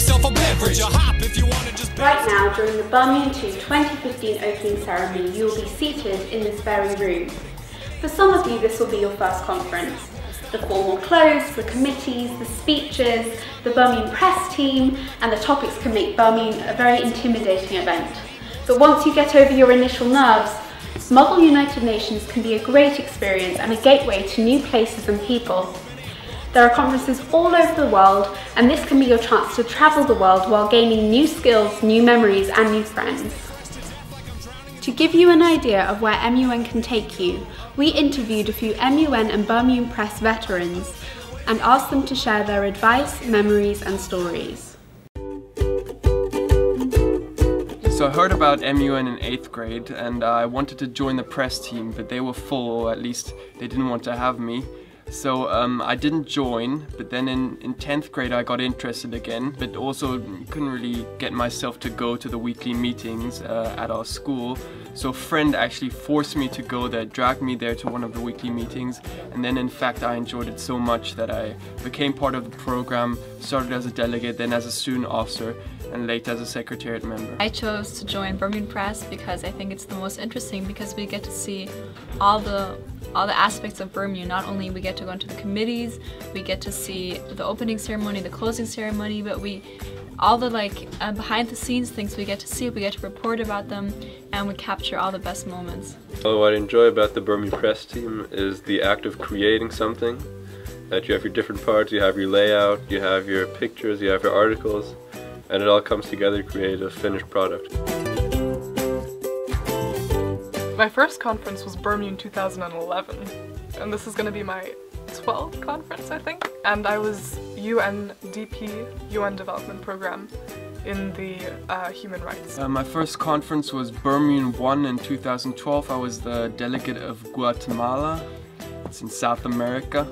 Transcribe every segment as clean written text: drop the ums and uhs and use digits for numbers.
yourself a beverage, a hop if you want to just... Right now, during the BERMUN2 2015 opening ceremony, you will be seated in this very room. For some of you, this will be your first conference. The formal clothes, the committees, the speeches, the BERMUN press team, and the topics can make BERMUN a very intimidating event. But once you get over your initial nerves, Model United Nations can be a great experience and a gateway to new places and people. There are conferences all over the world, and this can be your chance to travel the world while gaining new skills, new memories, and new friends. To give you an idea of where MUN can take you, we interviewed a few MUN and BERMUN Press veterans and asked them to share their advice, memories, and stories. So I heard about MUN in 8th grade, and I wanted to join the press team, but they were full, or at least they didn't want to have me. So I didn't join, but then in 10th grade I got interested again, but also couldn't really get myself to go to the weekly meetings at our school. So a friend actually forced me to go there, dragged me there to one of the weekly meetings, and then in fact I enjoyed it so much that I became part of the program, started as a delegate, then as a student officer, and later as a secretariat member. I chose to join BERMUN Press because I think it's the most interesting, because we get to see all the aspects of BERMUN. Not only we get to go into the committees, we get to see the opening ceremony, the closing ceremony, but all the behind the scenes things we get to see, we get to report about them, and we capture all the best moments. Well, what I enjoy about the BERMUN Press team is the act of creating something. That you have your different parts, you have your layout, you have your pictures, you have your articles, and it all comes together to create a finished product. My first conference was BERMUN 2011, and this is going to be my 12th conference, I think. And I was UNDP, UN Development Program, in the human rights. My first conference was BERMUN2 in 2012. I was the delegate of Guatemala. It's in South America.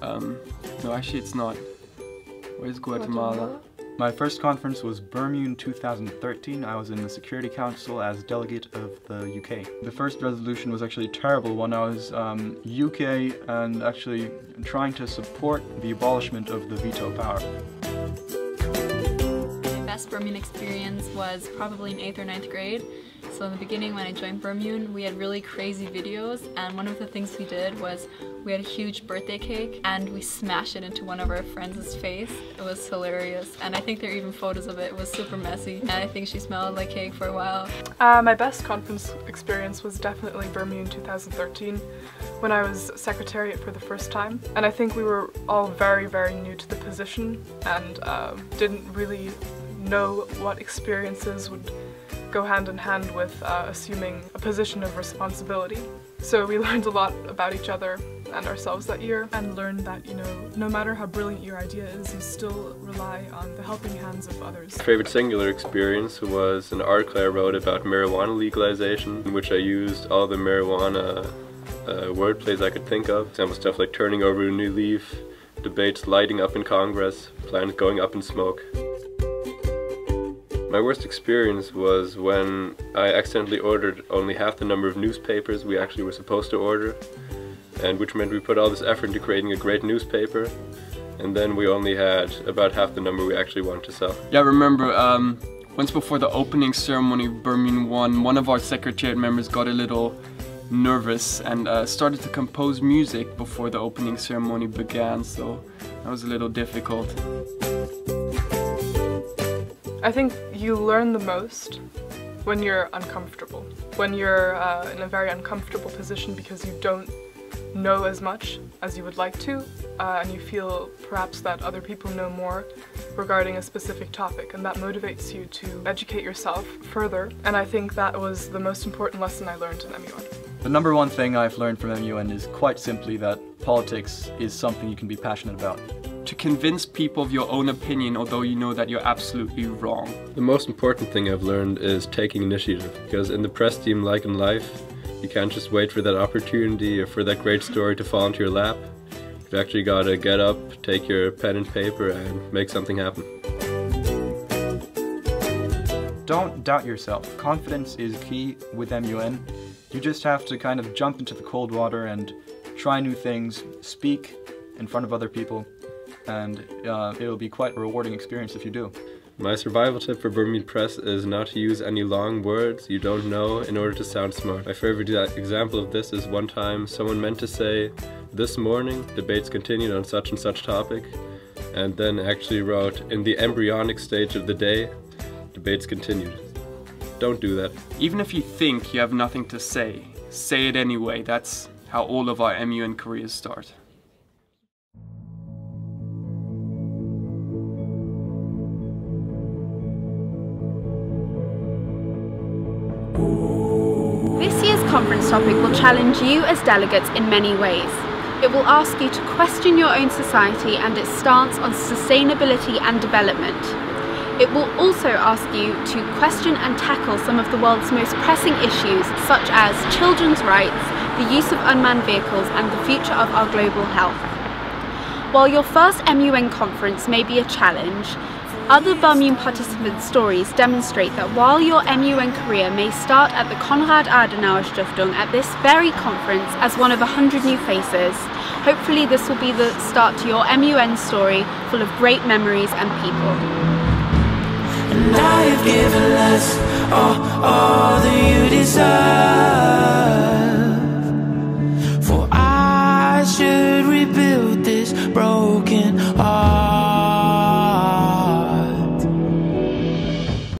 No, actually it's not. Where's Guatemala? My first conference was BERMUN 2013. I was in the Security Council as delegate of the UK. The first resolution was actually a terrible one. I was UK and actually trying to support the abolishment of the veto power. My best BERMUN experience was probably in 8th or 9th grade. So in the beginning when I joined BERMUN, we had really crazy videos, and one of the things we did was we had a huge birthday cake and we smashed it into one of our friends' face. It was hilarious, and I think there are even photos of it. It was super messy, and I think she smelled like cake for a while. My best conference experience was definitely BERMUN 2013, when I was secretariat for the first time. And I think we were all very, very new to the position and didn't really know what experiences would go hand in hand with assuming a position of responsibility. So we learned a lot about each other and ourselves that year, and learned that, you know, no matter how brilliant your idea is, you still rely on the helping hands of others. My favorite singular experience was an article I wrote about marijuana legalization, in which I used all the marijuana wordplays I could think of. For example, stuff like turning over a new leaf, debates lighting up in Congress, plans going up in smoke. My worst experience was when I accidentally ordered only half the number of newspapers we actually were supposed to order, and which meant we put all this effort into creating a great newspaper, and then we only had about half the number we actually wanted to sell. Yeah, I remember once before the opening ceremony of BERMUN1, one of our secretariat members got a little nervous and started to compose music before the opening ceremony began, so that was a little difficult. I think you learn the most when you're uncomfortable. When you're in a very uncomfortable position because you don't know as much as you would like to, and you feel perhaps that other people know more regarding a specific topic, and that motivates you to educate yourself further. And I think that was the most important lesson I learned in MUN. The number one thing I've learned from MUN is quite simply that politics is something you can be passionate about. To convince people of your own opinion, although you know that you're absolutely wrong. The most important thing I've learned is taking initiative, because in the press team, like in life, you can't just wait for that opportunity or for that great story to fall into your lap. You've actually got to get up, take your pen and paper and make something happen. Don't doubt yourself. Confidence is key with MUN. You just have to kind of jump into the cold water and try new things, speak in front of other people, and it'll be quite a rewarding experience if you do. My survival tip for Bermun Press is not to use any long words you don't know in order to sound smart. My favorite example of this is one time someone meant to say, "This morning, debates continued on such and such topic," and then actually wrote, "In the embryonic stage of the day, debates continued." Don't do that. Even if you think you have nothing to say it anyway. That's how all of our MUN careers start. This year's conference topic will challenge you as delegates in many ways. It will ask you to question your own society and its stance on sustainability and development. It will also ask you to question and tackle some of the world's most pressing issues, such as children's rights, the use of unmanned vehicles, and the future of our global health. While your first MUN conference may be a challenge, other BERMUN participants' stories demonstrate that while your MUN career may start at the Konrad Adenauer Stiftung at this very conference as one of 100 new faces, hopefully this will be the start to your MUN story full of great memories and people. And now you've given us all that you deserve.